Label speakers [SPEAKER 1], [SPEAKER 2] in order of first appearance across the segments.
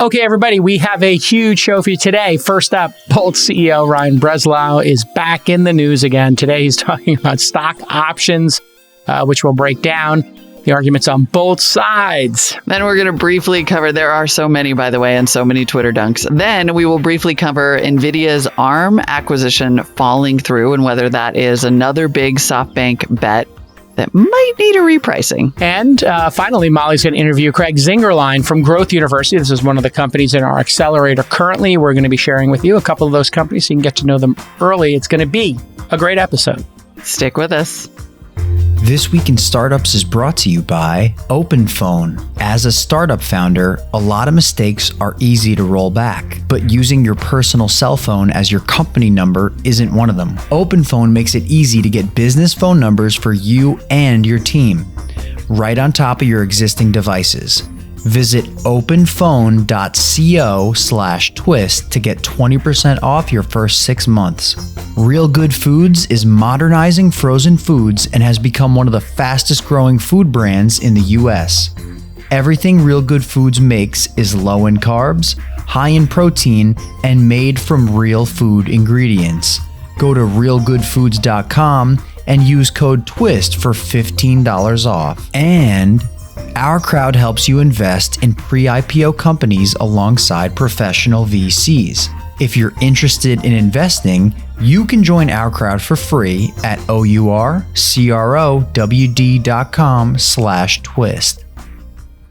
[SPEAKER 1] Okay, everybody, we have a huge show for you today. First up, Bolt CEO Ryan Breslow is back in the news again. Today, he's talking about stock options, which we'll break down the arguments on both sides.
[SPEAKER 2] Then we're going to briefly cover, there are so many, by the way, and so many Twitter dunks. Then we will briefly cover Nvidia's ARM acquisition falling through and whether that is another big SoftBank bet that might need a repricing.
[SPEAKER 1] And finally, Molly's going to interview Craig Zingerline from Growth University. This is one of the companies in our accelerator currently. We're going to be sharing with you a couple of those companies so you can get to know them early. It's going to be a great episode.
[SPEAKER 2] Stick with us.
[SPEAKER 3] This Week in Startups is brought to you by OpenPhone. As a startup founder, a lot of mistakes are easy to roll back, but using your personal cell phone as your company number isn't one of them. OpenPhone makes it easy to get business phone numbers for you and your team, right on top of your existing devices. Visit openphone.co/twist to get 20% off your first 6 months. RealGoodFoods is modernizing frozen foods and has become one of the fastest growing food brands in the US. Everything RealGoodFoods makes is low in carbs, high in protein, and made from real food ingredients. Go to realgoodfoods.com and use code TWIST for $15 off. And Ourcrowd helps you invest in pre-IPO companies alongside professional VCs. If you're interested in investing, you can join Ourcrowd for free at ourcrowd.com/twist.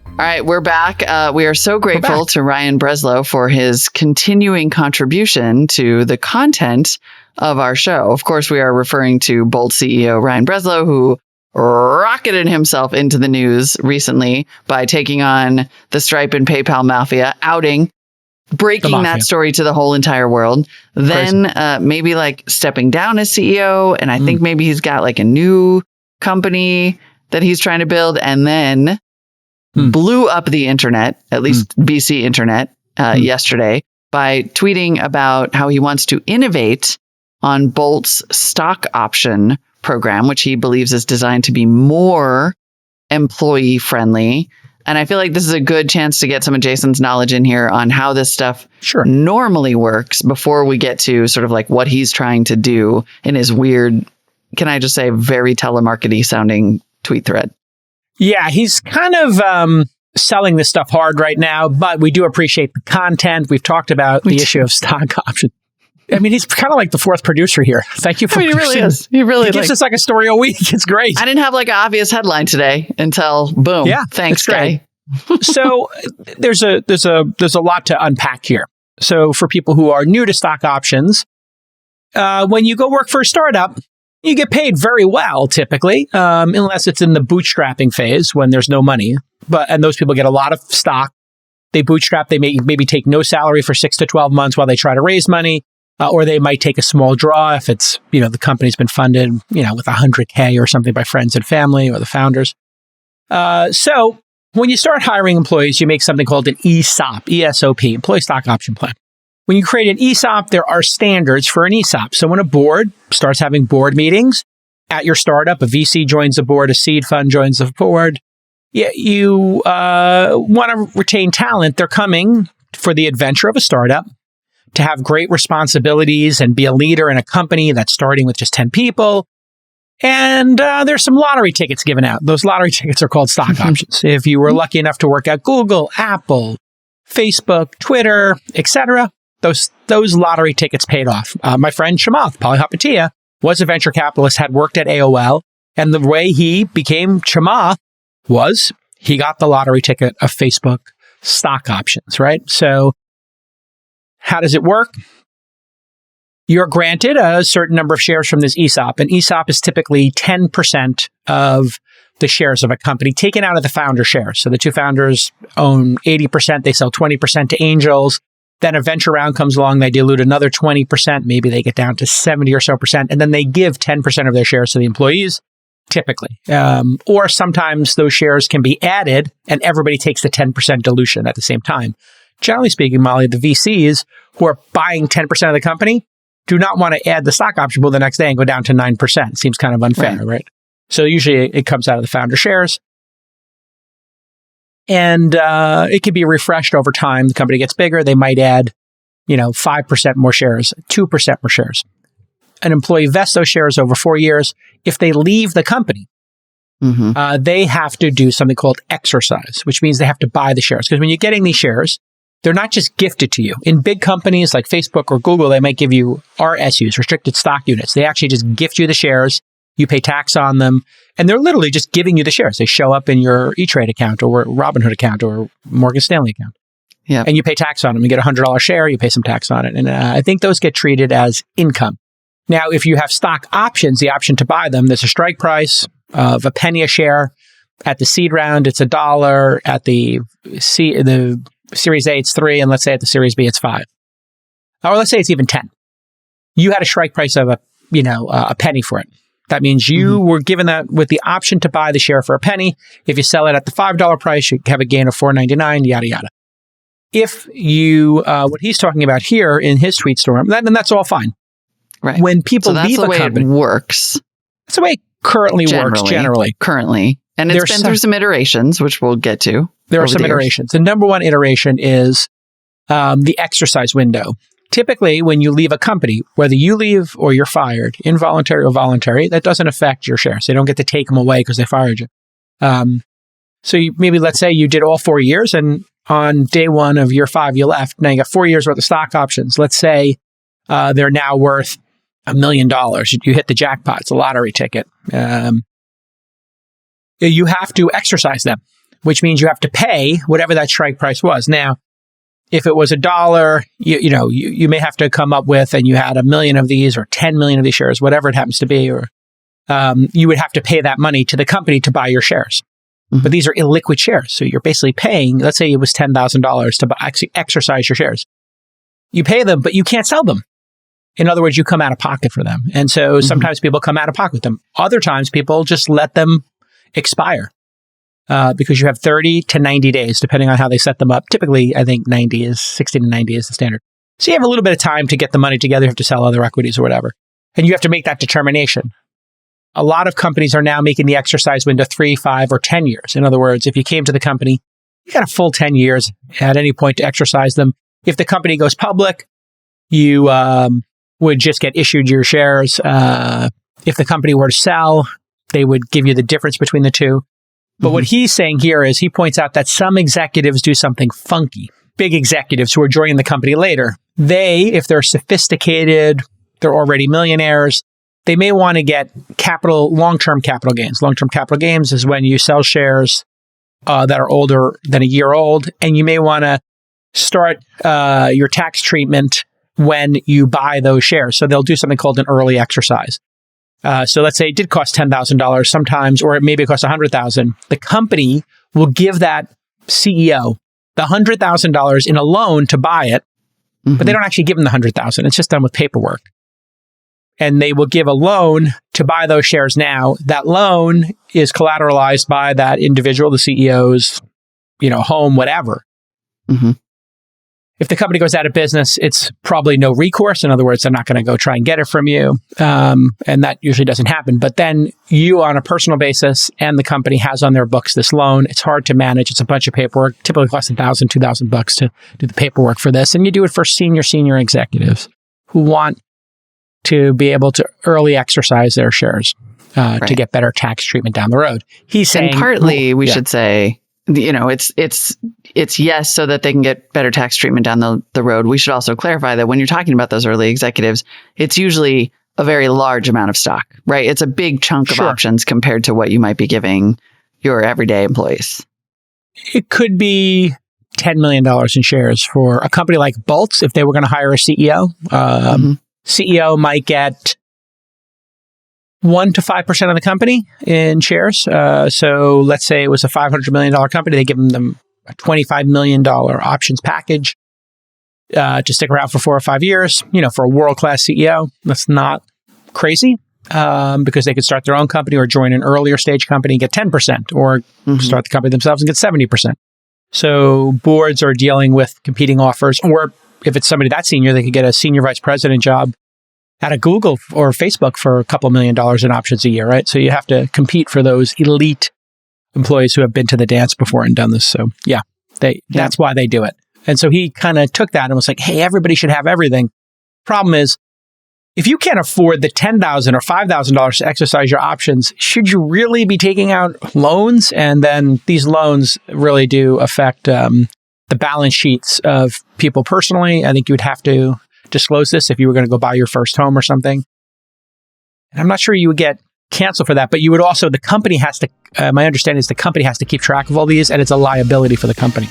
[SPEAKER 2] All right, we're back. We are so grateful to Ryan Breslow for his continuing contribution to the content of our show. Of course, we are referring to Bolt CEO Ryan Breslow, who rocketed himself into the news recently by taking on the Stripe and PayPal mafia, breaking that story to the whole entire world. Then maybe like stepping down as CEO. And I think maybe he's got like a new company that he's trying to build, and then blew up the internet, at least BC internet, yesterday by tweeting about how he wants to innovate on Bolt's stock option program, which he believes is designed to be more employee friendly. And I feel like this is a good chance to get some of Jason's knowledge in here on how this stuff normally works before we get to sort of like what he's trying to do in his weird, can I just say, very telemarketing sounding tweet thread.
[SPEAKER 1] Yeah, he's kind of selling this stuff hard right now, but we do appreciate the content. We've talked about the issue of stock options. I mean, he's kind of like the fourth producer here. Thank you for
[SPEAKER 2] he really is. He
[SPEAKER 1] gives us like a story a week. It's great.
[SPEAKER 2] I didn't have like an obvious headline today until boom.
[SPEAKER 1] Yeah,
[SPEAKER 2] thanks, guy.
[SPEAKER 1] So there's a lot to unpack here. So for people who are new to stock options, when you go work for a startup, you get paid very well, typically, unless it's in the bootstrapping phase when there's no money. And those people get a lot of stock. They bootstrap. They maybe take no salary for 6 to 12 months while they try to raise money. Or they might take a small draw if it's, the company's been funded, with $100K or something by friends and family or the founders. So when you start hiring employees, you make something called an ESOP, ESOP, Employee Stock Option Plan. When you create an ESOP, there are standards for an ESOP. So when a board starts having board meetings at your startup, a VC joins the board, a seed fund joins the board, you want to retain talent. They're coming for the adventure of a startup, to have great responsibilities and be a leader in a company that's starting with just 10 people. And there's some lottery tickets given out. Those lottery tickets are called stock options. If you were lucky enough to work at Google, Apple, Facebook, Twitter, etc., those lottery tickets paid off. My friend Chamath Palihapitiya was a venture capitalist, had worked at AOL, and the way he became Chamath was he got the lottery ticket of Facebook stock options, right? So how does it work? You're granted a certain number of shares from this ESOP. An ESOP is typically 10% of the shares of a company taken out of the founder shares. So the two founders own 80%. They sell 20% to angels. Then a venture round comes along. They dilute another 20%. Maybe they get down to 70 or so percent. And then they give 10% of their shares to the employees, typically. Or sometimes those shares can be added and everybody takes the 10% dilution at the same time. Generally speaking, Molly, the VCs who are buying 10% of the company do not want to add the stock option pool the next day and go down to 9%. Seems kind of unfair, right? So usually it comes out of the founder shares. And it could be refreshed over time. The company gets bigger. They might add, 5% more shares, 2% more shares. An employee vests those shares over 4 years. If they leave the company, they have to do something called exercise, which means they have to buy the shares. Because when you're getting these shares, they're not just gifted to you. In big companies like Facebook or Google, they might give you RSUs, restricted stock units. They actually just gift you the shares. You pay tax on them, and they're literally just giving you the shares. They show up in your E-Trade account or Robinhood account or Morgan Stanley account.
[SPEAKER 2] Yeah.
[SPEAKER 1] And you pay tax on them. You get a $100 share, you pay some tax on it. And I think those get treated as income. Now, if you have stock options, the option to buy them, there's a strike price of a penny a share. At the seed round, it's $1. At the Series A, it's $3. And let's say at the Series B, it's $5. Or let's say it's even $10. You had a strike price of a penny for it. That means you were given that with the option to buy the share for a penny. If you sell it at the $5 price, you have a gain of $4.99, yada, yada. If you, what he's talking about here in his tweet storm, then that's all fine.
[SPEAKER 2] Right.
[SPEAKER 1] When people leave a company.
[SPEAKER 2] That's the way it works.
[SPEAKER 1] That's the way it currently works, generally.
[SPEAKER 2] Currently. And it's been through some iterations, which we'll get to.
[SPEAKER 1] There are some iterations. The number one iteration is the exercise window. Typically, when you leave a company, whether you leave or you're fired, involuntary or voluntary, that doesn't affect your shares. They don't get to take them away because they fired you. So let's say you did all 4 years, and on day one of year 5, you left. Now you got 4 years worth of stock options. Let's say they're now worth $1 million. You hit the jackpot. It's a lottery ticket. You have to exercise them, which means you have to pay whatever that strike price was. Now, if it was $1, you may have to come up with, and you had 1 million of these or 10 million of these shares, whatever it happens to be, or you would have to pay that money to the company to buy your shares. But these are illiquid shares. So you're basically paying, let's say it was $10,000 to actually exercise your shares. You pay them, but you can't sell them. In other words, you come out of pocket for them. And so sometimes people come out of pocket with them. Other times people just let them expire. Because you have 30 to 90 days, depending on how they set them up. Typically, I think 60 to 90 is the standard. So you have a little bit of time to get the money together. You have to sell other equities or whatever. And you have to make that determination. A lot of companies are now making the exercise window 3, 5, or 10 years. In other words, if you came to the company, you got a full 10 years at any point to exercise them. If the company goes public, you would just get issued your shares. If the company were to sell, they would give you the difference between the two. But what he's saying here is he points out that some executives do something funky. Big executives who are joining the company later, if they're sophisticated, they're already millionaires, they may want to get long-term capital gains. Long-term capital gains is when you sell shares that are older than a year old, and you may want to start your tax treatment when you buy those shares. So they'll do something called an early exercise. So let's say it did cost $10,000 sometimes, or maybe it cost $100,000. The company will give that CEO the $100,000 in a loan to buy it, but they don't actually give them the $100,000. It's just done with paperwork. And they will give a loan to buy those shares now. That loan is collateralized by that individual, the CEO's, home, whatever. If the company goes out of business, it's probably no recourse. In other words, they're not going to go try and get it from you. And that usually doesn't happen. But then you, on a personal basis, and the company has on their books this loan. It's hard to manage. It's a bunch of paperwork. Typically costs $1,000, $2,000 to do the paperwork for this. And you do it for senior executives who want to be able to early exercise their shares to get better tax treatment down the road. He's saying,
[SPEAKER 2] and partly we should say, it's yes, so that they can get better tax treatment down the road. We should also clarify that when you're talking about those early executives, it's usually a very large amount of stock, right? It's a big chunk of options compared to what you might be giving your everyday employees.
[SPEAKER 1] It could be $10 million in shares for a company like Bolt. If they were going to hire a CEO, CEO might get 1 to 5% of the company in shares. So let's say it was a $500 million company. They give them a $25 million options package to stick around for 4 or 5 years. For a world-class CEO, that's not crazy because they could start their own company or join an earlier stage company and get 10%, or start the company themselves and get 70%. So boards are dealing with competing offers, or if it's somebody that senior, they could get a senior vice president job at a Google or Facebook for a couple $1 million in options a year, right? So you have to compete for those elite employees who have been to the dance before and done this. So yeah, that's why they do it. And so he kind of took that and was like, hey, everybody should have everything. Problem is, if you can't afford the $10,000 or $5,000 to exercise your options, should you really be taking out loans? And then these loans really do affect the balance sheets of people personally. I think you would have to disclose this if you were going to go buy your first home or something. And I'm not sure you would get canceled for that, but you would also, the company has to, my understanding is the company has to keep track of all these, and it's a liability for the company.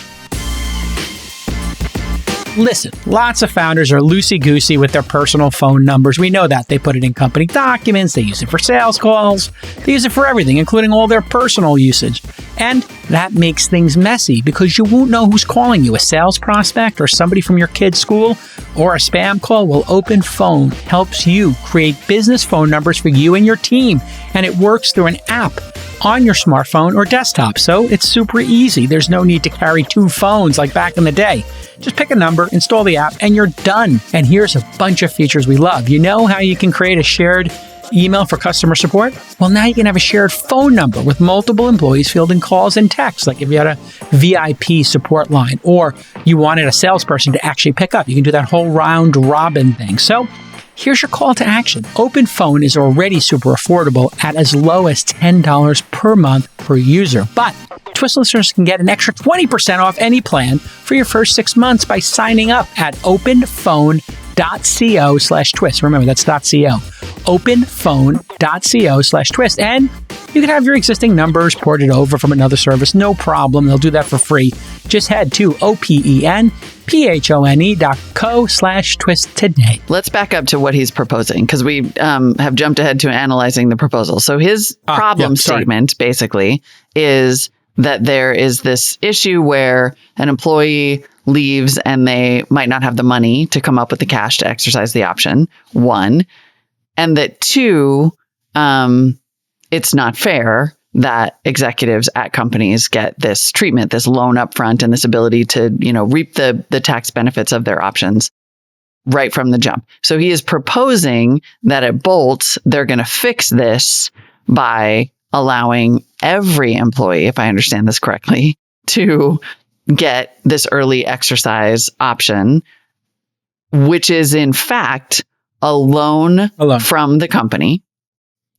[SPEAKER 1] Listen, lots of founders are loosey-goosey with their personal phone numbers. We know that. They put it in company documents. They use it for sales calls. They use it for everything, including all their personal usage. And that makes things messy because you won't know who's calling you, a sales prospect or somebody from your kid's school or a spam call. Well, OpenPhone helps you create business phone numbers for you and your team. And it works through an app on your smartphone or desktop. So it's super easy. There's no need to carry two phones like back in the day. Just pick a number, install the app, and you're done. And here's a bunch of features we love. You know how you can create a shared email for customer support? Well, now you can have a shared phone number with multiple employees fielding calls and texts. Like if you had a VIP support line or you wanted a salesperson to actually pick up, you can do that whole round robin thing. So here's your call to action. OpenPhone is already super affordable at as low as $10 per month per user. But Twist listeners can get an extra 20% off any plan for your first 6 months by signing up at openphone.co/twist. Remember, that's .co. openphone.co/twist. And you can have your existing numbers ported over from another service. No problem. They'll do that for free. Just head to openphone.co/twist today.
[SPEAKER 2] Let's back up to what he's proposing because we have jumped ahead to analyzing the proposal. So his problem statement basically is that there is this issue where an employee leaves and they might not have the money to come up with the cash to exercise the option, one. And that two, it's not fair that executives at companies get this treatment, this loan up front, and this ability to, reap the tax benefits of their options right from the jump. So he is proposing that at Bolt, they're going to fix this by allowing every employee, if I understand this correctly, to get this early exercise option, which is in fact a loan from the company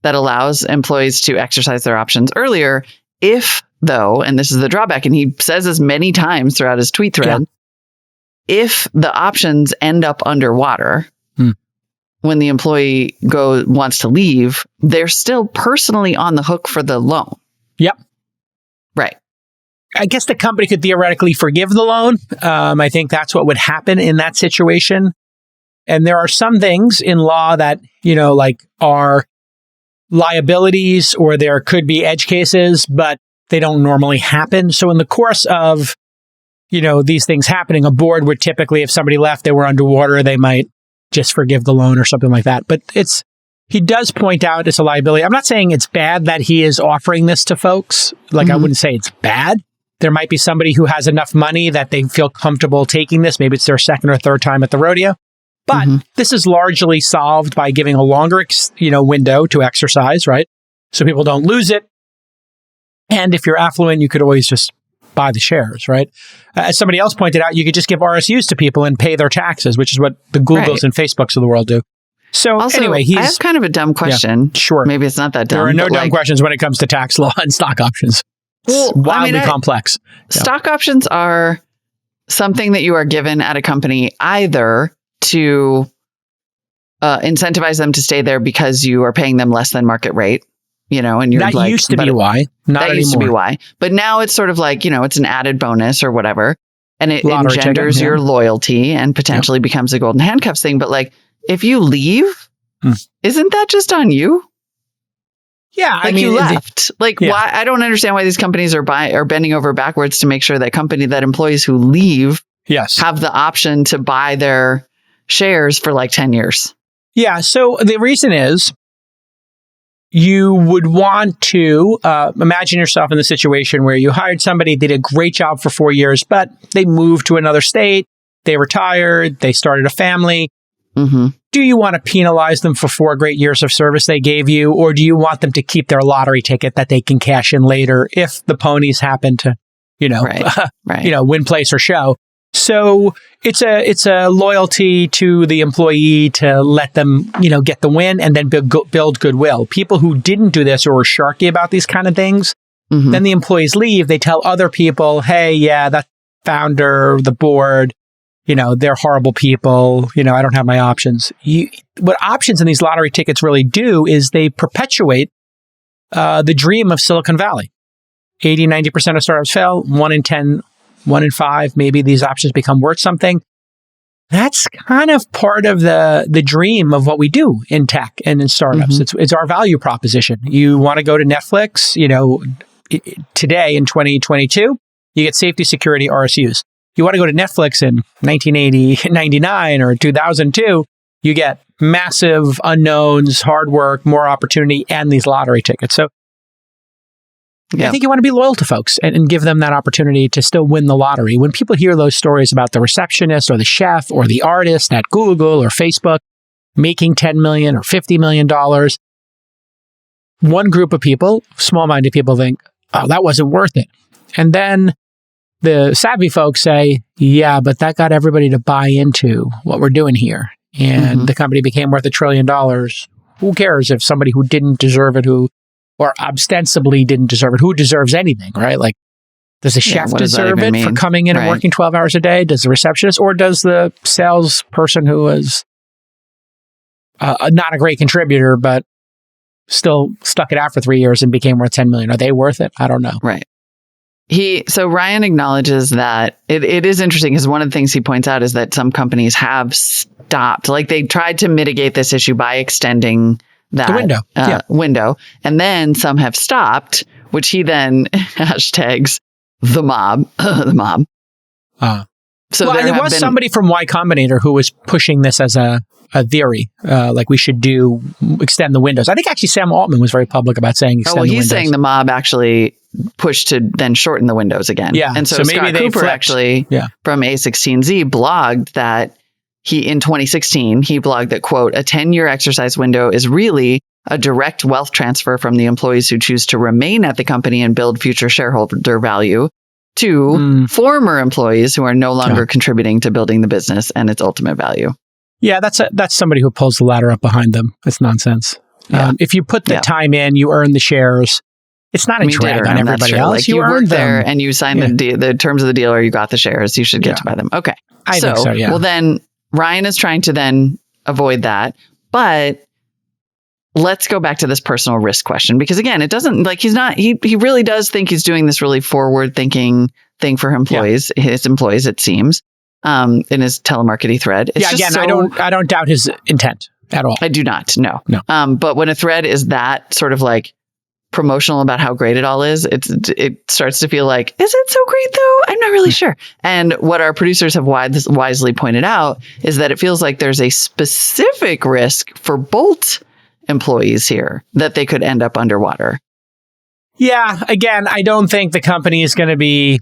[SPEAKER 2] that allows employees to exercise their options earlier. If, though, and this is the drawback, and he says this many times throughout his tweet thread, if the options end up underwater, when the employee wants to leave, they're still personally on the hook for the loan.
[SPEAKER 1] Yep.
[SPEAKER 2] Right.
[SPEAKER 1] I guess the company could theoretically forgive the loan. I think that's what would happen in that situation. And there are some things in law that, like are liabilities or there could be edge cases, but they don't normally happen. So in the course of, these things happening, a board would typically, if somebody left, they were underwater, they might just forgive the loan or something like that. But he does point out it's a liability. I'm not saying it's bad that he is offering this to folks. I wouldn't say it's bad. There might be somebody who has enough money that they feel comfortable taking this. Maybe it's their second or third time at the rodeo. But this is largely solved by giving a longer, window to exercise, right? So people don't lose it. And if you're affluent, you could always just buy the shares, right? As somebody else pointed out, you could just give RSUs to people and pay their taxes, which is what the Googles and Facebooks of the world do. So
[SPEAKER 2] also,
[SPEAKER 1] anyway,
[SPEAKER 2] I have kind of a dumb question.
[SPEAKER 1] Yeah, sure.
[SPEAKER 2] Maybe it's not that dumb.
[SPEAKER 1] There are no dumb questions when it comes to tax law and stock options. It's wildly complex.
[SPEAKER 2] Stock options are something that you are given at a company either to incentivize them to stay there because you are paying them less than market rate, and you're
[SPEAKER 1] that used to be why. Not
[SPEAKER 2] that
[SPEAKER 1] anymore.
[SPEAKER 2] Used to be why. But now it's sort of like, it's an added bonus or whatever. And it engenders your loyalty and potentially becomes a golden handcuffs thing. But if you leave, isn't that just on you?
[SPEAKER 1] Yeah, I mean,
[SPEAKER 2] you left. Why? I don't understand why these companies are bending over backwards to make sure that employees who leave have the option to buy their shares for 10 years.
[SPEAKER 1] Yeah. So the reason is you would want to imagine yourself in the situation where you hired somebody, they did a great job for 4 years, but they moved to another state, they retired, they started a family. Do you want to penalize them for 4 great years of service they gave you, or do you want them to keep their lottery ticket that they can cash in later if the ponies happen to, win, place, or show? So it's a loyalty to the employee to let them, get the win and then build goodwill. People who didn't do this or were sharky about these kind of things, then the employees leave. They tell other people, hey, yeah, that founder, the board, they're horrible people. I don't have my options. What options in these lottery tickets really do is they perpetuate the dream of Silicon Valley. 80, 90% of startups fail. 1 in 10, 1 in 5, maybe these options become worth something. That's kind of part of the dream of what we do in tech and in startups. It's our value proposition. You want to go to Netflix, today in 2022, you get safety, security, RSUs. You want to go to Netflix in 1980, 99, or 2002, you get massive unknowns, hard work, more opportunity, and these lottery tickets. So I think you want to be loyal to folks and give them that opportunity to still win the lottery. When people hear those stories about the receptionist or the chef or the artist at Google or Facebook making $10 million or $50 million, one group of people, small-minded people, think, oh, that wasn't worth it. And then the savvy folks say, yeah, but that got everybody to buy into what we're doing here. And the company became worth $1 trillion. Who cares if somebody who didn't deserve it, or ostensibly didn't deserve it, who deserves anything, right? Like, does the chef deserve it for coming in and working 12 hours a day? Does the receptionist, or does the salesperson who was not a great contributor, but still stuck it out for 3 years and became worth $10 million? Are they worth it? I don't know.
[SPEAKER 2] Right. So Ryan acknowledges that it is interesting because one of the things he points out is that some companies have stopped, like they tried to mitigate this issue by extending that window. And then some have stopped, which he then hashtags the mob. So
[SPEAKER 1] there was somebody from Y Combinator who was pushing this as a theory, like we should extend the windows. I think actually Sam Altman was very public about saying extend the windows.
[SPEAKER 2] He's saying the mob actually pushed to then shorten the windows again.
[SPEAKER 1] Yeah.
[SPEAKER 2] And so Scott Cooper actually from A16Z blogged that in 2016, he blogged that, quote, a 10-year exercise window is really a direct wealth transfer from the employees who choose to remain at the company and build future shareholder value to former employees who are no longer contributing to building the business and its ultimate value.
[SPEAKER 1] Yeah, that's somebody who pulls the ladder up behind them. It's nonsense. Yeah. If you put the time in, you earn the shares. It's not a drag on everybody else.
[SPEAKER 2] Like you work there and you sign the terms of the deal, or you got the shares. You should get to buy them. Okay.
[SPEAKER 1] I think so, yeah.
[SPEAKER 2] Well, then Ryan is trying to then avoid that. But let's go back to this personal risk question, because again, it doesn't he really does think he's doing this really forward thinking thing for his employees, it seems, in his telemarketing thread.
[SPEAKER 1] I don't doubt his intent at all.
[SPEAKER 2] I do not. No.
[SPEAKER 1] No.
[SPEAKER 2] But when a thread is that sort of like promotional about how great it all is, it starts to feel like, is it so great though? I'm not really sure. And what our producers have wisely pointed out is that it feels like there's a specific risk for Bolt employees here that they could end up underwater.
[SPEAKER 1] Yeah. Again, I don't think the company is going to be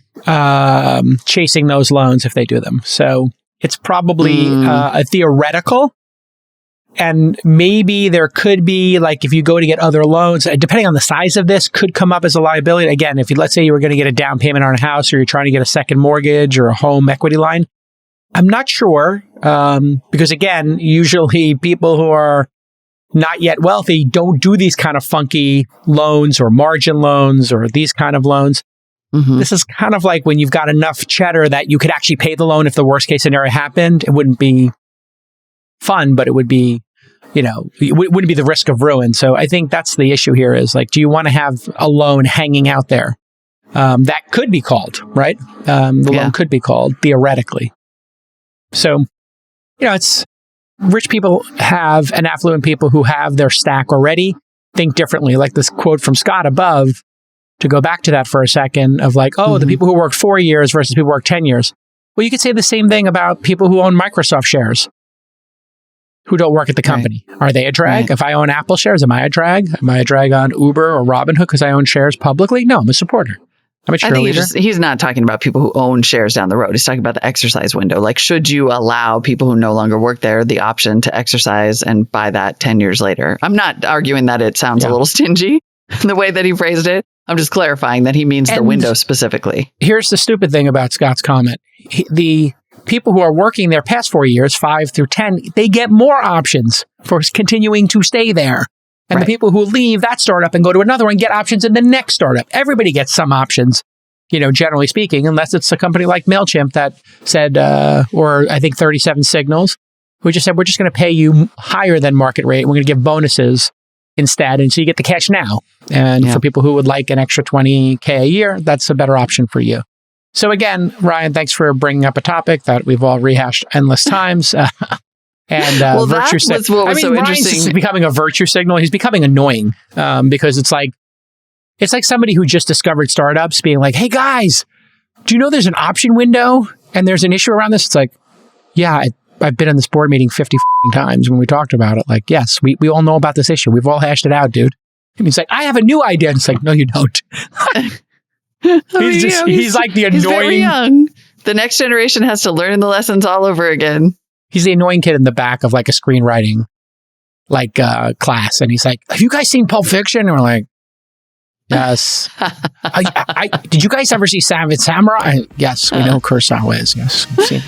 [SPEAKER 1] chasing those loans if they do them. So it's probably a theoretical. And maybe there could be, like, if you go to get other loans, depending on the size of this, could come up as a liability. Again, let's say you were going to get a down payment on a house, or you're trying to get a second mortgage or a home equity line. I'm not sure, because again, usually people who are not yet wealthy don't do these kind of funky loans or margin loans or these kind of loans. This is kind of like when you've got enough cheddar that you could actually pay the loan if the worst case scenario happened. It wouldn't be fun, but it would be, it wouldn't be the risk of ruin. So I think that's the issue here is, like, do you want to have a loan hanging out there? That could be called, right? The loan could be called theoretically. So, it's rich people have, and affluent people who have their stack already think differently. Like this quote from Scott above, to go back to that for a second, of like, the people who work 4 years versus people who work 10 years. Well, you could say the same thing about people who own Microsoft shares, who don't work at the company. Right. Are they a drag? Right. If I own Apple shares, am I a drag? Am I a drag on Uber or Robinhood because I own shares publicly? No, I'm a supporter. I'm a
[SPEAKER 2] I think
[SPEAKER 1] cheerleader.
[SPEAKER 2] he's not talking about people who own shares down the road. He's talking about the exercise window. Like, should you allow people who no longer work there the option to exercise and buy that 10 years later? I'm not arguing that it sounds a little stingy the way that he phrased it. I'm just clarifying that he means the window specifically.
[SPEAKER 1] Here's the stupid thing about Scott's comment. The people who are working there past 4 years, 5 through 10, they get more options for continuing to stay there. And the people who leave that startup and go to another one get options in the next startup. Everybody gets some options, generally speaking, unless it's a company like MailChimp that said, or I think 37 Signals, who just said, we're just going to pay you higher than market rate. We're going to give bonuses instead. And so you get the cash now. And for people who would like an extra $20K a year, that's a better option for you. So again, Ryan, thanks for bringing up a topic that we've all rehashed endless times. And virtue signal. I mean, Ryan's becoming a virtue signal. He's becoming annoying because it's like somebody who just discovered startups being like, hey guys, do you know there's an option window and there's an issue around this? It's like, yeah, I've been in this board meeting 50 times when we talked about it. Like, yes, we all know about this issue. We've all hashed it out, dude. And he's like, I have a new idea. And it's like, no, you don't. He's like the annoying.
[SPEAKER 2] He's very young. The next generation has to learn the lessons all over again.
[SPEAKER 1] He's the annoying kid in the back of like a screenwriting class. And he's like, have you guys seen Pulp Fiction? And we're like, yes. Did you guys ever see Seven Samurai? Yes, we know who Kurosawa is. Yes, we've seen it.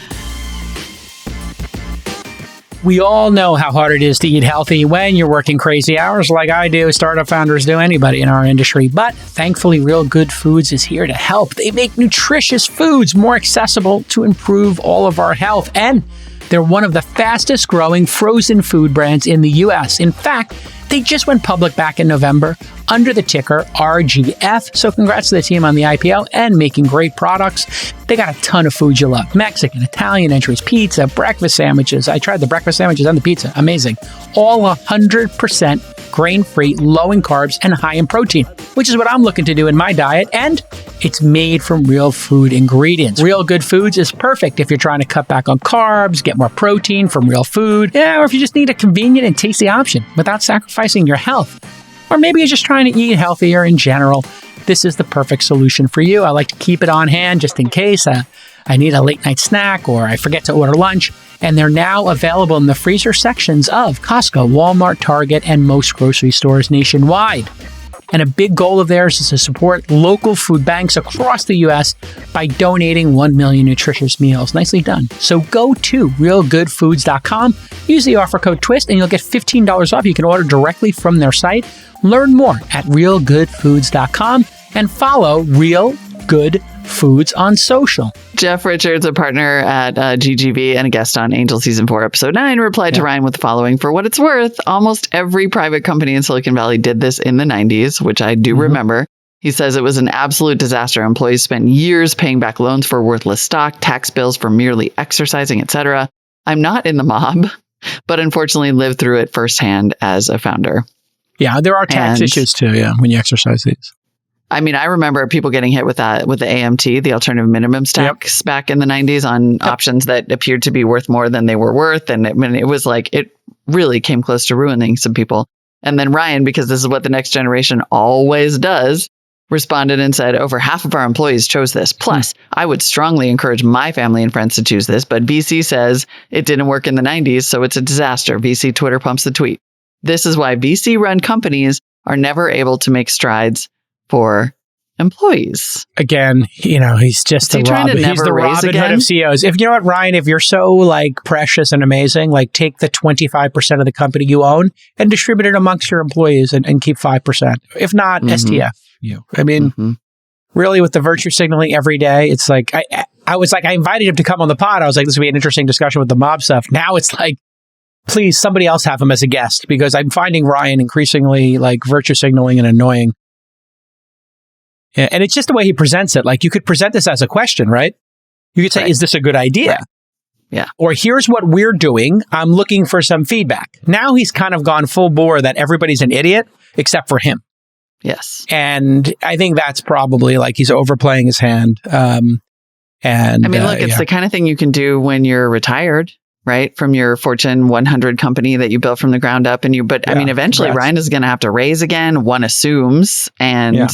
[SPEAKER 1] We all know how hard it is to eat healthy when you're working crazy hours like I do, startup founders do, anybody in our industry. But thankfully, Real Good Foods is here to help. They make nutritious foods more accessible to improve all of our health. And they're one of the fastest growing frozen food brands in the US. In fact, they just went public back in November under the ticker RGF. So congrats to the team on the IPO and making great products. They got a ton of foods you love. Mexican, Italian entries, pizza, breakfast sandwiches. I tried the breakfast sandwiches and the pizza. Amazing. All 100% grain-free, low in carbs, and high in protein, which is what I'm looking to do in my diet. And it's made from real food ingredients. Real Good Foods is perfect if you're trying to cut back on carbs, get more protein from real food, or if you just need a convenient and tasty option without sacrificing your health. Or maybe you're just trying to eat healthier in general. This is the perfect solution for you. I like to keep it on hand just in case I need a late night snack or I forget to order lunch. And they're now available in the freezer sections of Costco, Walmart, Target, and most grocery stores nationwide. And a big goal of theirs is to support local food banks across the U.S. by donating 1 million nutritious meals. Nicely done. So go to realgoodfoods.com, use the offer code TWIST, and you'll get $15 off. You can order directly from their site. Learn more at realgoodfoods.com and follow Real Good Foods on social.
[SPEAKER 2] Jeff Richards, a partner at GGV and a guest on Angel Season 4, Episode 9, replied to Ryan with the following. For what it's worth, almost every private company in Silicon Valley did this in the 90s, which I do remember. He says it was an absolute disaster. Employees spent years paying back loans for worthless stock, tax bills for merely exercising, etc. I'm not in the mob, but unfortunately lived through it firsthand as a founder.
[SPEAKER 1] Yeah, there are tax issues too, when you exercise these.
[SPEAKER 2] I mean, I remember people getting hit with the AMT, the alternative minimum tax, back in the 90s on options that appeared to be worth more than they were worth. And it was like, it really came close to ruining some people. And then Ryan, because this is what the next generation always does, responded and said, over half of our employees chose this. Plus, I would strongly encourage my family and friends to choose this. But VC says it didn't work in the 90s, so it's a disaster. VC Twitter pumps the tweet. This is why VC-run companies are never able to make strides for employees.
[SPEAKER 1] Again, he's just the Robin Hood of CEOs. If you know what, Ryan, if you're so like precious and amazing, like take the 25% of the company you own and distribute it amongst your employees and keep 5%. If not, STF you. I mean, really with the virtue signaling every day, it's like, I was like, I invited him to come on the pod. I was like, this would be an interesting discussion with the mob stuff. Now it's like, please, somebody else have him as a guest because I'm finding Ryan increasingly like virtue signaling and annoying. Yeah, and it's just the way he presents it. Like you could present this as a question, right? You could say, is this a good idea?
[SPEAKER 2] Right. Yeah.
[SPEAKER 1] Or here's what we're doing. I'm looking for some feedback. Now he's kind of gone full bore that everybody's an idiot except for him.
[SPEAKER 2] Yes.
[SPEAKER 1] And I think that's probably like he's overplaying his hand. And
[SPEAKER 2] I mean, look, it's the kind of thing you can do when you're retired, right? From your Fortune 100 company that you built from the ground up. I mean, eventually Ryan is going to have to raise again, one assumes. And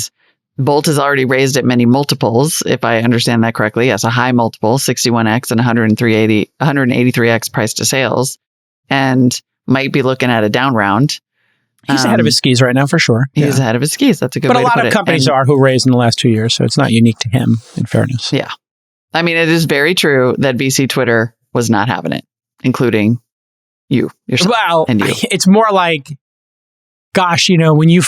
[SPEAKER 2] Bolt has already raised at many multiples, if I understand that correctly. Yes, a high multiple, 61x and 183x price to sales, and might be looking at a down round.
[SPEAKER 1] He's ahead of his skis right now, for sure.
[SPEAKER 2] He's ahead of his skis. That's a good way to put it.
[SPEAKER 1] But a lot of companies are who raised in the last 2 years, so it's not unique to him, in fairness.
[SPEAKER 2] Yeah. I mean, it is very true that VC Twitter was not having it, including you, yourself, and you.
[SPEAKER 1] It's more like, gosh, when you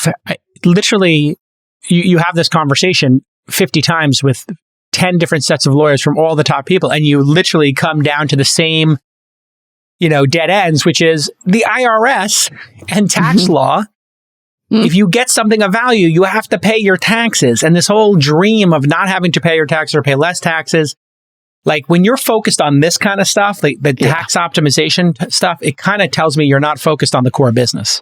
[SPEAKER 1] literally, you have this conversation 50 times with 10 different sets of lawyers from all the top people, and you literally come down to the same dead ends, which is the IRS and tax law. If you get something of value, you have to pay your taxes. And this whole dream of not having to pay your taxes or pay less taxes, like when you're focused on this kind of stuff, like the tax optimization stuff, it kind of tells me you're not focused on the core business.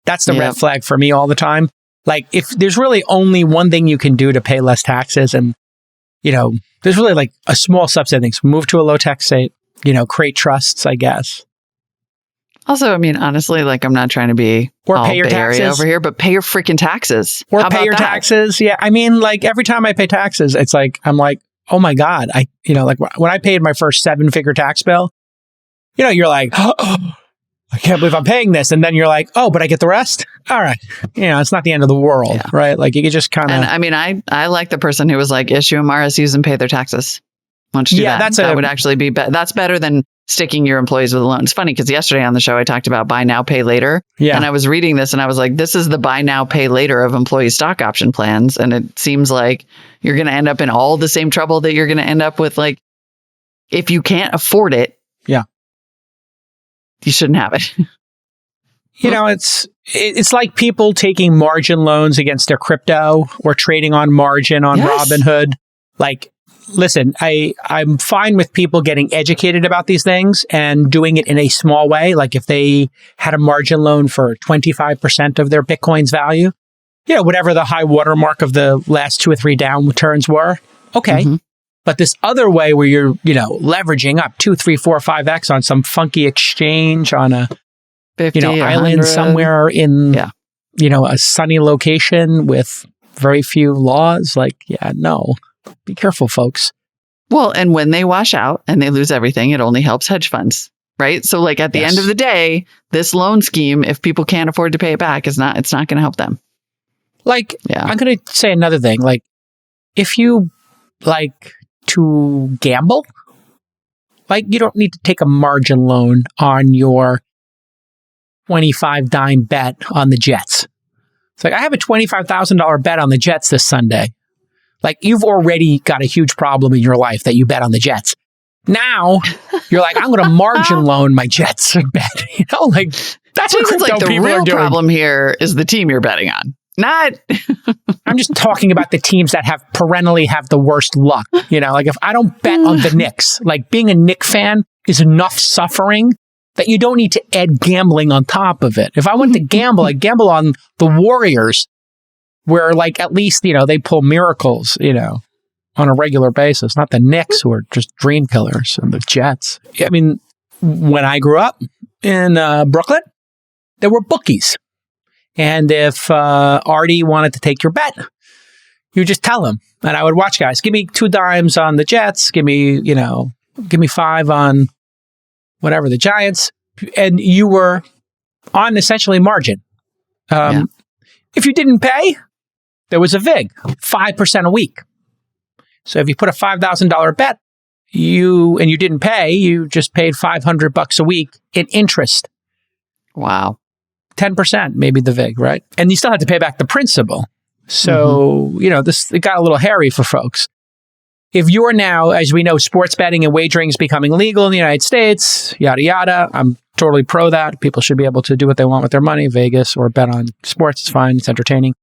[SPEAKER 1] That's the red flag for me all the time. Like if there's really only one thing you can do to pay less taxes, and there's really like a small subset of things. Move to a low tax state. Create trusts, I guess.
[SPEAKER 2] Also, I mean, honestly, like I'm not trying to be
[SPEAKER 1] or pay your taxes
[SPEAKER 2] over here, but pay your freaking taxes.
[SPEAKER 1] Or pay your taxes. Yeah. I mean, like every time I pay taxes, it's like, I'm like, oh my God. Like when I paid my first 7-figure tax bill, you're like, oh, I can't believe I'm paying this. And then you're like, oh, but I get the rest. All right. It's not the end of the world, right? Like you could just kind of.
[SPEAKER 2] And I mean, I like the person who was like, issue them RSUs and pay their taxes. Why don't you do that? That would actually be that's better than sticking your employees with a loan. It's funny because yesterday on the show, I talked about buy now, pay later. Yeah. And I was reading this and I was like, this is the buy now, pay later of employee stock option plans. And it seems like you're going to end up in all the same trouble that you're going to end up with. Like, if you can't afford it, you shouldn't have it.
[SPEAKER 1] It's like people taking margin loans against their crypto or trading on margin on Robinhood. Like, listen, I'm fine with people getting educated about these things and doing it in a small way. Like if they had a margin loan for 25% of their Bitcoin's value, whatever the high watermark of the last 2 or 3 downturns were. Okay. But this other way where you're, leveraging up 2, 3, 4, 5x on some funky exchange on a
[SPEAKER 2] 50,
[SPEAKER 1] island
[SPEAKER 2] 100.
[SPEAKER 1] somewhere in, a sunny location with very few laws. Like, no. Be careful, folks.
[SPEAKER 2] Well, and when they wash out and they lose everything, it only helps hedge funds, right? So like at the end of the day, this loan scheme, if people can't afford to pay it back, it's not going to help them.
[SPEAKER 1] Like, I'm going to say another thing. Like, if you like to gamble, like you don't need to take a margin loan on your 25 dime bet on the Jets. It's like, I have a $25,000 bet on the Jets this Sunday. Like, you've already got a huge problem in your life that you bet on the Jets. Now, you're like, I'm going to margin loan my Jets bet. Like, that's what crypto
[SPEAKER 2] like the
[SPEAKER 1] people
[SPEAKER 2] real
[SPEAKER 1] are doing.
[SPEAKER 2] problem here is the team you're betting on. Not.
[SPEAKER 1] I'm just talking about the teams that perennially have the worst luck. Like if I don't bet on the Knicks, like being a Knicks fan is enough suffering that you don't need to add gambling on top of it. If I want to gamble, I gamble on the Warriors, where like at least, they pull miracles, on a regular basis, not the Knicks who are just dream killers and the Jets. I mean, when I grew up in Brooklyn, there were bookies. And if Artie wanted to take your bet, you just tell him. And I would watch guys, give me 2 dimes on the Jets, give me 5 on whatever, the Giants. And you were on essentially margin. If you didn't pay, there was a VIG, 5% a week. So if you put a $5,000 bet, and you didn't pay, you just paid $500 a week in interest.
[SPEAKER 2] Wow.
[SPEAKER 1] 10%, maybe the VIG, right? And you still have to pay back the principal. So, it got a little hairy for folks. If you're now, as we know, sports betting and wagering is becoming legal in the United States, yada, yada, I'm totally pro that. People should be able to do what they want with their money, Vegas or bet on sports. It's fine. It's entertaining.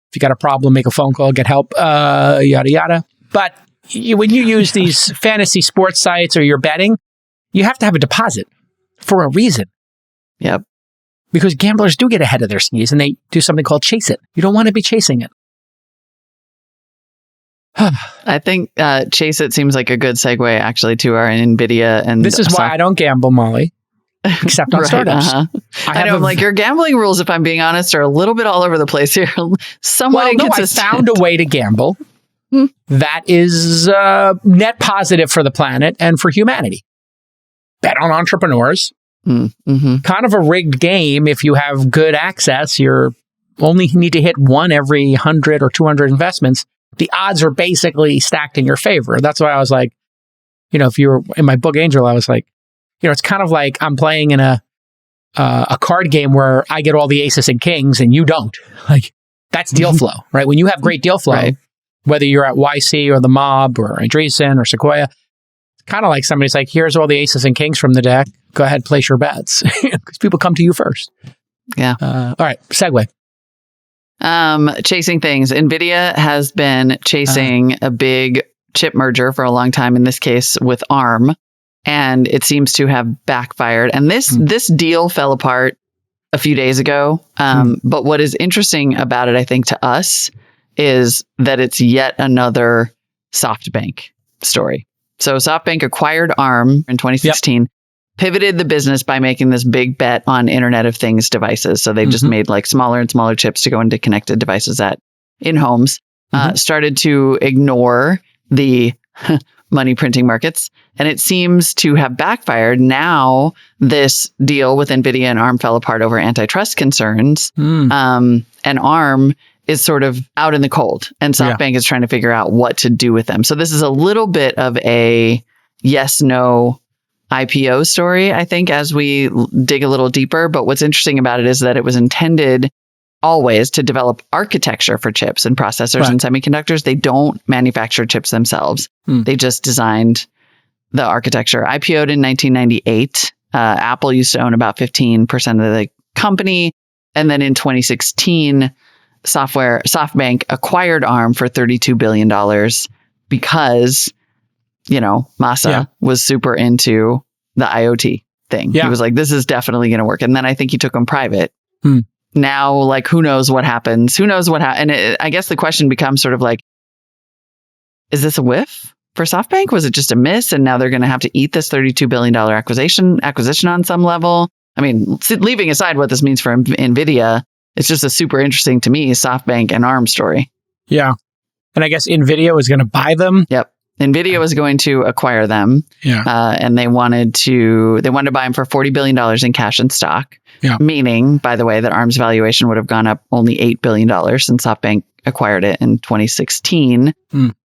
[SPEAKER 1] If you got a problem, make a phone call, get help, yada, yada. But when you use these fantasy sports sites or you're betting, you have to have a deposit for a reason.
[SPEAKER 2] Yep.
[SPEAKER 1] Because gamblers do get ahead of their skis and they do something called chase it. You don't want to be chasing it.
[SPEAKER 2] I think Chase It seems like a good segue actually to our Nvidia and
[SPEAKER 1] this is why I don't gamble, Molly. except on
[SPEAKER 2] Right,
[SPEAKER 1] startups.
[SPEAKER 2] I know. I'm like, your gambling rules, if I'm being honest, are a little bit all over the place here. Somewhat inconsistent.
[SPEAKER 1] I found a way to gamble that is net positive for the planet and for humanity. Bet on entrepreneurs. Kind of a rigged game. If you have good access, you only need to hit one every 100 or 200 investments. The odds are basically stacked in your favor. That's why I was like, if you were in my book Angel, I was like, it's kind of like I'm playing in a card game where I get all the aces and kings and you don't. Like, that's deal flow, right? When you have great deal flow, whether you're at YC or the Mob or Andreessen or Sequoia, it's kind of like somebody's like, here's all the aces and kings from the deck. Go ahead, place your bets, because people come to you first.
[SPEAKER 2] Yeah.
[SPEAKER 1] All right, segue.
[SPEAKER 2] Chasing things. Nvidia has been chasing a big chip merger for a long time, in this case with ARM, and it seems to have backfired. And this deal fell apart a few days ago. But what is interesting about it, I think, to us, is that it's yet another SoftBank story. So SoftBank acquired ARM in 2016. Pivoted the business by making this big bet on Internet of Things devices. So they just made like smaller and smaller chips to go into connected devices in homes. Started to ignore the money printing markets, and it seems to have backfired. Now this deal with Nvidia and ARM fell apart over antitrust concerns, and ARM is sort of out in the cold, and SoftBank is trying to figure out what to do with them. So this is a little bit of a yes/no IPO story, I think, as we dig a little deeper. But what's interesting about it is that it was intended always to develop architecture for chips and processors and semiconductors. They don't manufacture chips themselves. They just designed the architecture. IPO'd in 1998. Apple used to own about 15% of the company. And then in 2016, SoftBank acquired ARM for $32 billion because Masa was super into the IoT thing. He was like, this is definitely going to work. And then I think he took them private. Now, like, who knows what happens? And I guess the question becomes sort of like, is this a whiff for SoftBank? Was it just a miss? And now they're going to have to eat this $32 billion acquisition on some level. I mean, leaving aside what this means for Nvidia, it's just a super interesting, to me, SoftBank and ARM story. Yeah.
[SPEAKER 1] And I guess Nvidia was going to buy them.
[SPEAKER 2] Yep. Nvidia was going to acquire them, and they wanted to buy them for $40 billion in cash and stock, meaning, by the way, that ARM's valuation would have gone up only $8 billion since SoftBank acquired it in 2016.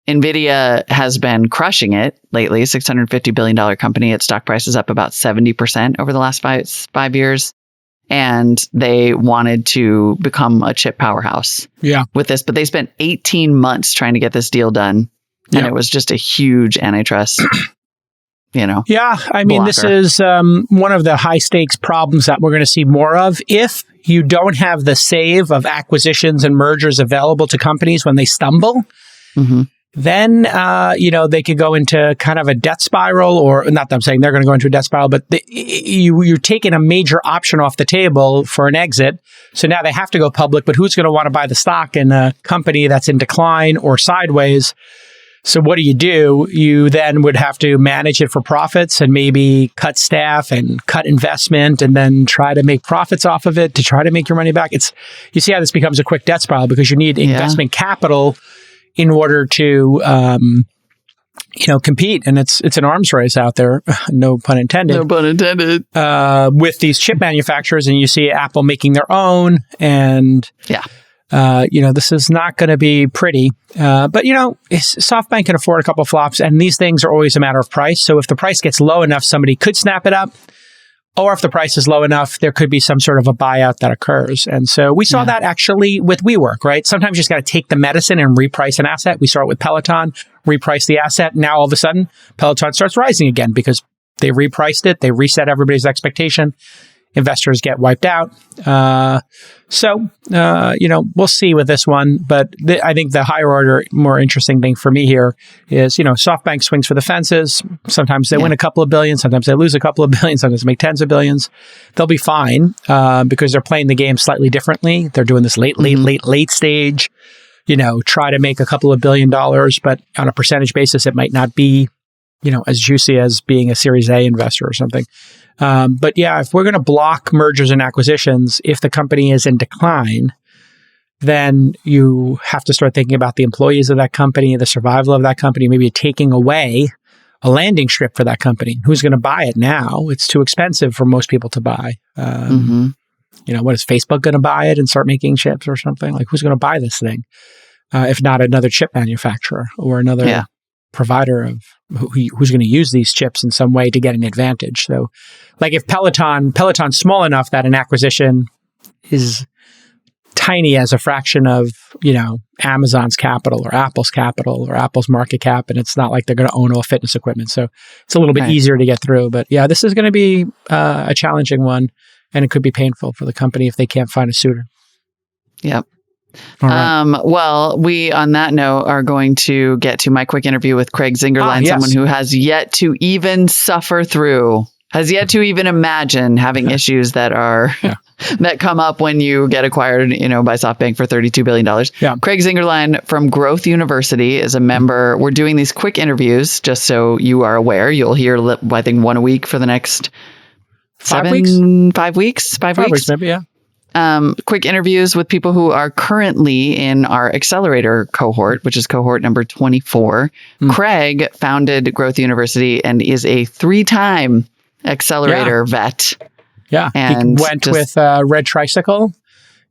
[SPEAKER 2] Nvidia has been crushing it lately, $650 billion company. Its stock price is up about 70% over the last five years. And they wanted to become a chip powerhouse with this, but they spent 18 months trying to get this deal done. And it was just a huge antitrust,
[SPEAKER 1] Yeah, I mean, this is one of the high stakes problems that we're going to see more of. If you don't have the save of acquisitions and mergers available to companies when they stumble, then, they could go into kind of a death spiral, or not that I'm saying they're going to go into a death spiral, but you're taking a major option off the table for an exit. So now they have to go public, but who's going to want to buy the stock in a company that's in decline or sideways? So what do? You then would have to manage it for profits and maybe cut staff and cut investment and then try to make profits off of it to try to make your money back. You see how this becomes a quick death spiral because you need investment capital in order to, compete. And it's an arms race out there. No pun intended.
[SPEAKER 2] No pun intended.
[SPEAKER 1] With these chip manufacturers, and you see Apple making their own, and this is not going to be pretty. But SoftBank can afford a couple of flops, and these things are always a matter of price. So if the price gets low enough, somebody could snap it up. Or if the price is low enough, there could be some sort of a buyout that occurs. And so we saw that actually with WeWork, right? Sometimes you just got to take the medicine and reprice an asset. We saw it with Peloton, reprice the asset. Now all of a sudden, Peloton starts rising again because they repriced it. They reset everybody's expectation. Investors get wiped out. We'll see with this one. But I think the higher order, more interesting thing for me here is, SoftBank swings for the fences. Sometimes they win a couple of billion. Sometimes they lose a couple of billion. Sometimes they make tens of billions. They'll be fine because they're playing the game slightly differently. They're doing this late stage, try to make a couple of $1 billion. But on a percentage basis, it might not be, as juicy as being a Series A investor or something. But yeah, if we're going to block mergers and acquisitions, if the company is in decline, then you have to start thinking about the employees of that company, the survival of that company, maybe taking away a landing strip for that company. Who's going to buy it now? It's too expensive for most people to buy. What is Facebook going to buy it and start making chips or something? Like, who's going to buy this thing? If not another chip manufacturer or another provider of who's going to use these chips in some way to get an advantage. So, like if Peloton's small enough that an acquisition is tiny as a fraction of, Amazon's capital or Apple's market cap, and it's not like they're going to own all fitness equipment. So it's a little bit easier to get through. But yeah, this is going to be a challenging one, and it could be painful for the company if they can't find a suitor.
[SPEAKER 2] Yep.
[SPEAKER 1] All right.
[SPEAKER 2] Well, we, on that note, are going to get to my quick interview with Craig Zingerline, someone who has yet to even suffer through, has yet to even imagine having issues that are that come up when you get acquired, by SoftBank for $32 billion.
[SPEAKER 1] Yeah.
[SPEAKER 2] Craig Zingerline from Growth University is a member. We're doing these quick interviews just so you are aware. You'll hear, I think, one a week for the next 5 weeks. 5 weeks. 5 weeks,
[SPEAKER 1] maybe, yeah.
[SPEAKER 2] Quick interviews with people who are currently in our accelerator cohort, which is cohort number 24. Craig founded Growth University and is a 3-time accelerator vet.
[SPEAKER 1] Yeah.
[SPEAKER 2] And
[SPEAKER 1] he went with Red Tricycle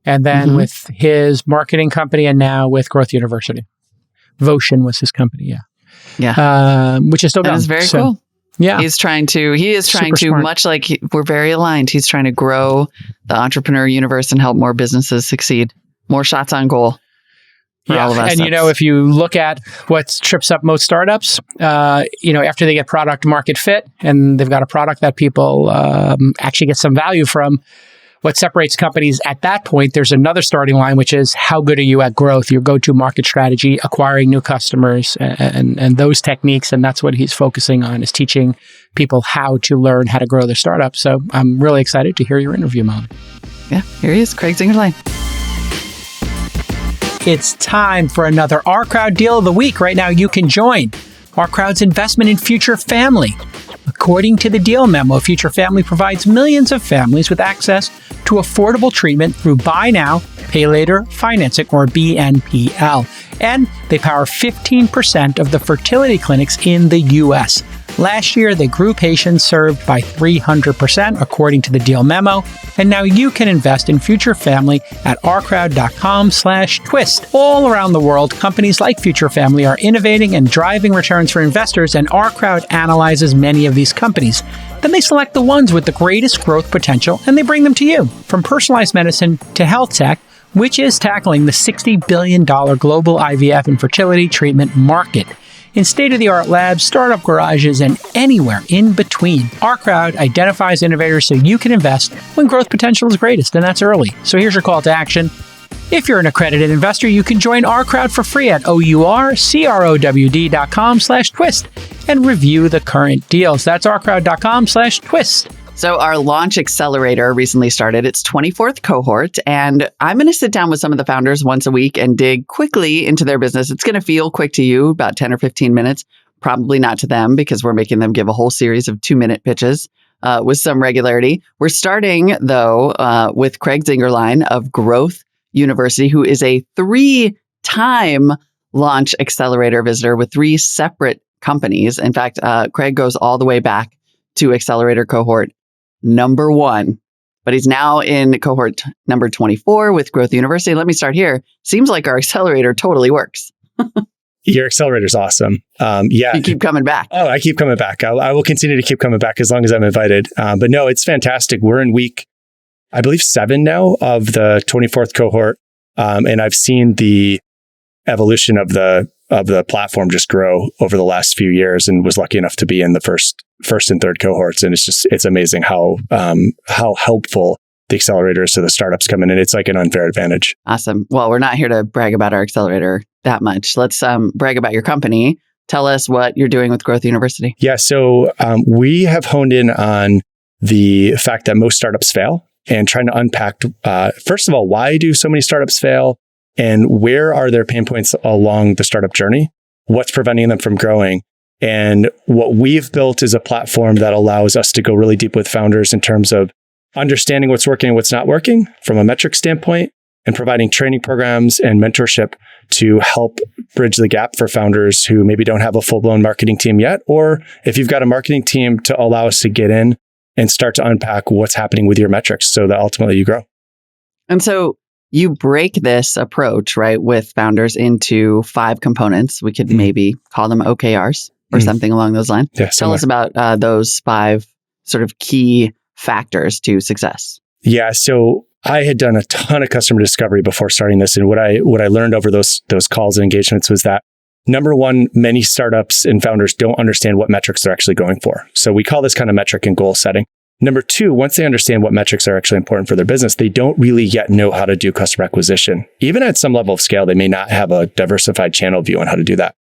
[SPEAKER 1] and then with his marketing company and now with Growth University. Votion was his company. Yeah. Which is still going.
[SPEAKER 2] That is very cool.
[SPEAKER 1] Yeah.
[SPEAKER 2] He is trying to,
[SPEAKER 1] smart.
[SPEAKER 2] much like we're very aligned. He's trying to grow the entrepreneur universe and help more businesses succeed. More shots on goal for all of us.
[SPEAKER 1] And if you look at what trips up most startups, after they get product market fit and they've got a product that people actually get some value from, what separates companies at that point, there's another starting line, which is how good are you at growth, your go-to market strategy, acquiring new customers, and those techniques. And that's what he's focusing on, is teaching people how to learn how to grow their startup. So I'm really excited to hear your interview, Molly.
[SPEAKER 2] Yeah, here he is, Craig Zingerline.
[SPEAKER 1] It's time for another Ourcrowd Deal of the Week. Right now, you can join Ourcrowd's investment in Future Family. According to the deal memo, Future Family provides millions of families with access to affordable treatment through Buy Now, Pay Later financing, or BNPL. And they power 15% of the fertility clinics in the U.S. Last year, they grew patients served by 300%, according to the deal memo. And now you can invest in Future Family at Ourcrowd.com/twist. All around the world, companies like Future Family are innovating and driving returns for investors, and Ourcrowd analyzes many of these companies. Then they select the ones with the greatest growth potential, and they bring them to you. From personalized medicine to health tech, which is tackling the $60 billion global IVF and fertility treatment market. In state-of-the-art labs, startup garages, and anywhere in between, Ourcrowd identifies innovators so you can invest when growth potential is greatest, and that's early. So here's your call to action. If you're an accredited investor, you can join Ourcrowd for free at OURCROWD.com/twist and review the current deals. That's Ourcrowd.com/twist.
[SPEAKER 2] So our Launch Accelerator recently started its 24th cohort, and I'm going to sit down with some of the founders once a week and dig quickly into their business. It's going to feel quick to you, about 10 or 15 minutes, probably not to them because we're making them give a whole series of 2-minute pitches with some regularity. We're starting, though, with Craig Zingerline of Growth University, who is a 3-time Launch Accelerator visitor with 3 separate companies. In fact, Craig goes all the way back to Accelerator Cohort number 1, but he's now in cohort number 24 with Growth University. Let me start here. Seems like our accelerator totally works.
[SPEAKER 4] Your accelerator's awesome. Yeah.
[SPEAKER 2] You keep coming back.
[SPEAKER 4] Oh, I keep coming back. I will continue to keep coming back as long as I'm invited. But no, it's fantastic. We're in week, I believe, 7 now of the 24th cohort. And I've seen the evolution of the platform just grow over the last few years, and was lucky enough to be in the first and third cohorts. And it's amazing how helpful the accelerator is to the startups coming in. It's like an unfair advantage.
[SPEAKER 2] Awesome. Well, we're not here to brag about our accelerator that much. Let's brag about your company. Tell us what you're doing with Growth University.
[SPEAKER 4] Yeah. So we have honed in on the fact that most startups fail, and trying to unpack, first of all, why do so many startups fail? And where are their pain points along the startup journey? What's preventing them from growing? And what we've built is a platform that allows us to go really deep with founders in terms of understanding what's working and what's not working from a metric standpoint, and providing training programs and mentorship to help bridge the gap for founders who maybe don't have a full-blown marketing team yet, or if you've got a marketing team, to allow us to get in and start to unpack what's happening with your metrics so that ultimately you grow.
[SPEAKER 2] And so you break this approach, right, with founders into 5 components. We could maybe call them OKRs or something along those lines.
[SPEAKER 4] Yeah,
[SPEAKER 2] Tell us about those 5 sort of key factors to success.
[SPEAKER 4] Yeah, so I had done a ton of customer discovery before starting this, and what I learned over those calls and engagements was that, number one, many startups and founders don't understand what metrics they're actually going for. So we call this kind of metric and goal setting. Number two, once they understand what metrics are actually important for their business, they don't really yet know how to do customer acquisition. Even at some level of scale, they may not have a diversified channel view on how to do that.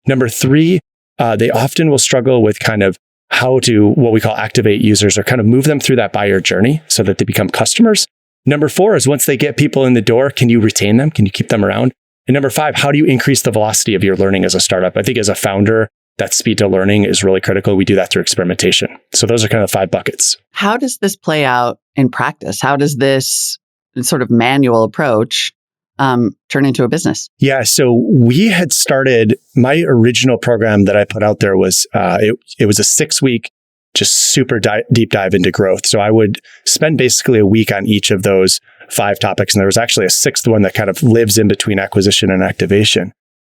[SPEAKER 4] Number three, they often will struggle with kind of how to, what we call activate users, or kind of move them through that buyer journey so that they become customers. Number four is, once they get people in the door, can you retain them? Can you keep them around? And number five, how do you increase the velocity of your learning as a startup? I think as a founder, that speed to learning is really critical. We do that through experimentation. So those are kind of 5 buckets.
[SPEAKER 2] How does this play out in practice? How does this sort of manual approach turn into a business?
[SPEAKER 4] Yeah. So we had started, my original program that I put out there was, it was a 6-week, just super deep dive into growth. So I would spend basically a week on each of those 5 topics. And there was actually a 6th one that kind of lives in between acquisition and activation.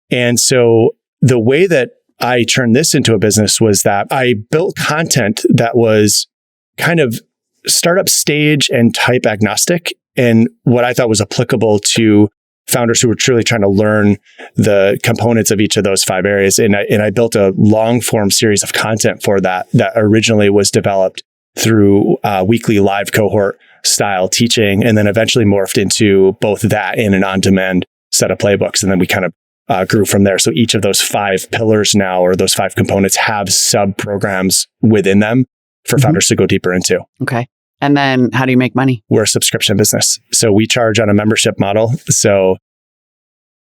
[SPEAKER 4] And so the way that I turned this into a business was that I built content that was kind of startup stage and type agnostic, and what I thought was applicable to founders who were truly trying to learn the components of each of those 5 areas. And I built a long form series of content for that originally was developed through weekly live cohort style teaching, and then eventually morphed into both that and an on-demand set of playbooks. And then we kind of grew from there. So each of those 5 pillars now, or those 5 components, have sub-programs within them for founders to go deeper into.
[SPEAKER 2] Okay. And then how do you make money?
[SPEAKER 4] We're a subscription business. So we charge on a membership model. So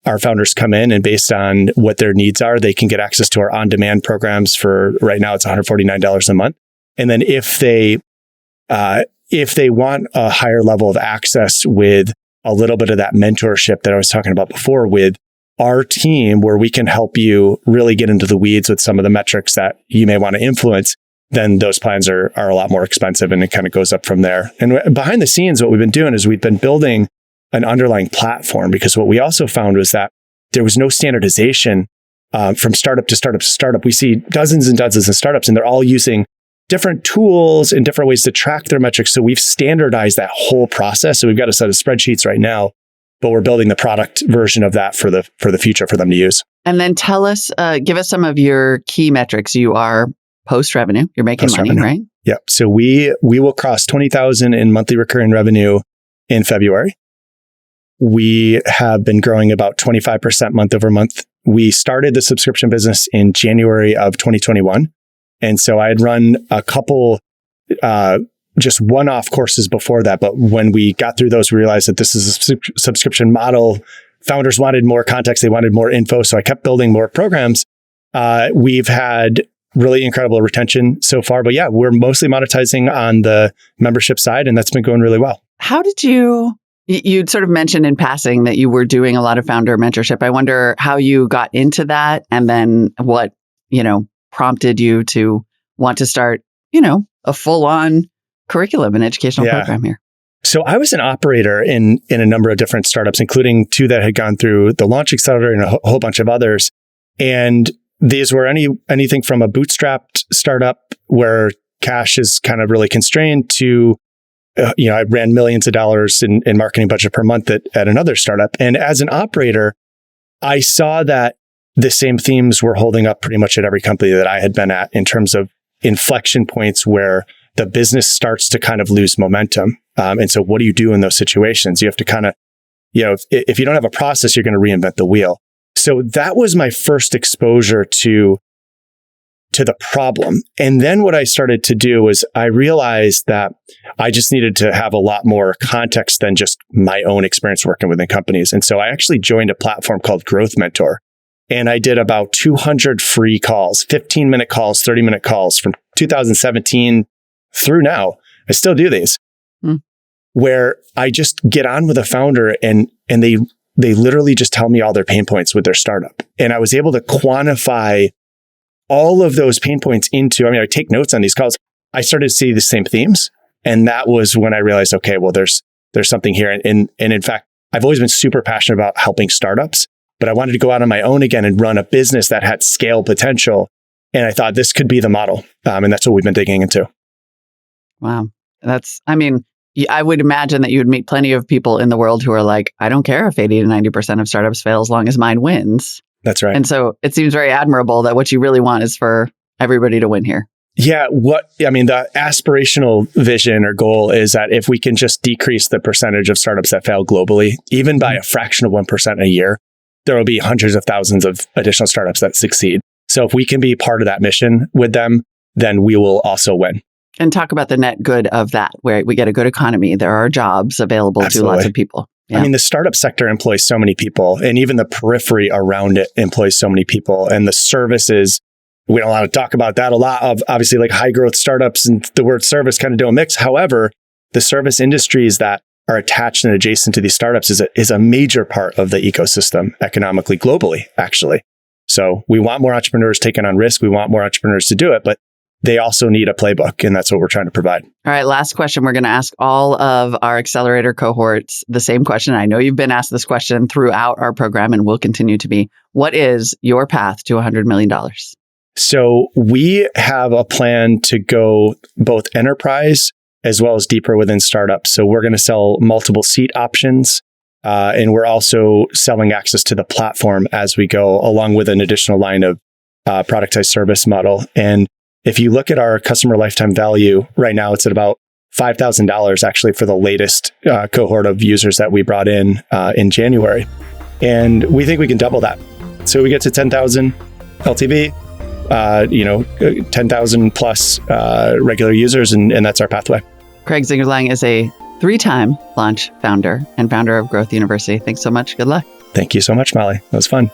[SPEAKER 4] our founders come in, and based on what their needs are, they can get access to our on-demand programs for, right now it's $149 a month. And then if they want a higher level of access with a little bit of that mentorship that I was talking about before with our team, where we can help you really get into the weeds with some of the metrics that you may want to influence, then those plans are a lot more expensive, and it kind of goes up from there. And behind the scenes, what we've been doing is we've been building an underlying platform, because what we also found was that there was no standardization from startup to startup to startup. We see dozens and dozens of startups, and they're all using different tools and different ways to track their metrics. So we've standardized that whole process. So we've got a set of spreadsheets right now, but we're building the product version of that for the future for them to use.
[SPEAKER 2] And then tell us, give us some of your key metrics. You are post-revenue. You're making money, right?
[SPEAKER 4] Yeah. So we will cross 20,000 in monthly recurring revenue in February. We have been growing about 25% month over month. We started the subscription business in January of 2021. And so I had run a couple just one-off courses before that. But when we got through those, we realized that this is a subscription model. Founders wanted more context. They wanted more info. So I kept building more programs. We've had really incredible retention so far. But yeah, we're mostly monetizing on the membership side, and that's been going really well.
[SPEAKER 2] How did you'd sort of mentioned in passing that you were doing a lot of founder mentorship. I wonder how you got into that, and then what, prompted you to want to start, a full-on curriculum and educational program here.
[SPEAKER 4] So I was an operator in a number of different startups, including 2 that had gone through the LAUNCH Accelerator and a whole bunch of others. And these were anything from a bootstrapped startup where cash is kind of really constrained to, I ran millions of dollars in marketing budget per month at another startup. And as an operator, I saw that the same themes were holding up pretty much at every company that I had been at, in terms of inflection points where the business starts to kind of lose momentum. And so what do you do in those situations? You have to kind of, if you don't have a process, you're going to reinvent the wheel. So that was my first exposure to the problem. And then what I started to do was I realized that I just needed to have a lot more context than just my own experience working within companies. And so I actually joined a platform called Growth Mentor. And I did about 200 free calls, 15-minute calls, 30-minute calls from 2017 through now. I still do these, where I just get on with a founder and they literally just tell me all their pain points with their startup. And I was able to quantify all of those pain points I take notes on these calls. I started to see the same themes. And that was when I realized, okay, well, there's something here. And in fact, I've always been super passionate about helping startups, but I wanted to go out on my own again and run a business that had scale potential. And I thought this could be the model. And that's what we've been digging into.
[SPEAKER 2] Wow. I would imagine that you would meet plenty of people in the world who are like, I don't care if 80 to 90% of startups fail as long as mine wins.
[SPEAKER 4] That's right.
[SPEAKER 2] And so it seems very admirable that what you really want is for everybody to win here.
[SPEAKER 4] Yeah. The aspirational vision or goal is that if we can just decrease the percentage of startups that fail globally, even by a fraction of 1% a year, there will be hundreds of thousands of additional startups that succeed. So if we can be part of that mission with them, then we will also win.
[SPEAKER 2] And talk about the net good of that, where we get a good economy. There are jobs available to lots of people. Yeah.
[SPEAKER 4] The startup sector employs so many people, and even the periphery around it employs so many people. And the services, we don't want to talk about that a lot, of obviously like high growth startups and the word service kind of don't mix. However, the service industries that are attached and adjacent to these startups is a major part of the ecosystem economically, globally, actually. So we want more entrepreneurs taking on risk. We want more entrepreneurs to do it, but they also need a playbook, and that's what we're trying to provide.
[SPEAKER 2] All right, last question. We're going to ask all of our accelerator cohorts the same question. I know you've been asked this question throughout our program and will continue to be. What is your path to $100 million?
[SPEAKER 4] So we have a plan to go both enterprise as well as deeper within startups. So we're going to sell multiple seat options, and we're also selling access to the platform as we go, along with an additional line of productized service model. And if you look at our customer lifetime value right now, it's at about $5,000 actually for the latest cohort of users that we brought in January. And we think we can double that. So we get to 10,000 LTV, 10,000 plus regular users, and that's our pathway.
[SPEAKER 2] Craig Zingerline is a 3-time Launch founder and founder of Growth University. Thanks so much. Good luck.
[SPEAKER 4] Thank you so much, Molly. That was fun.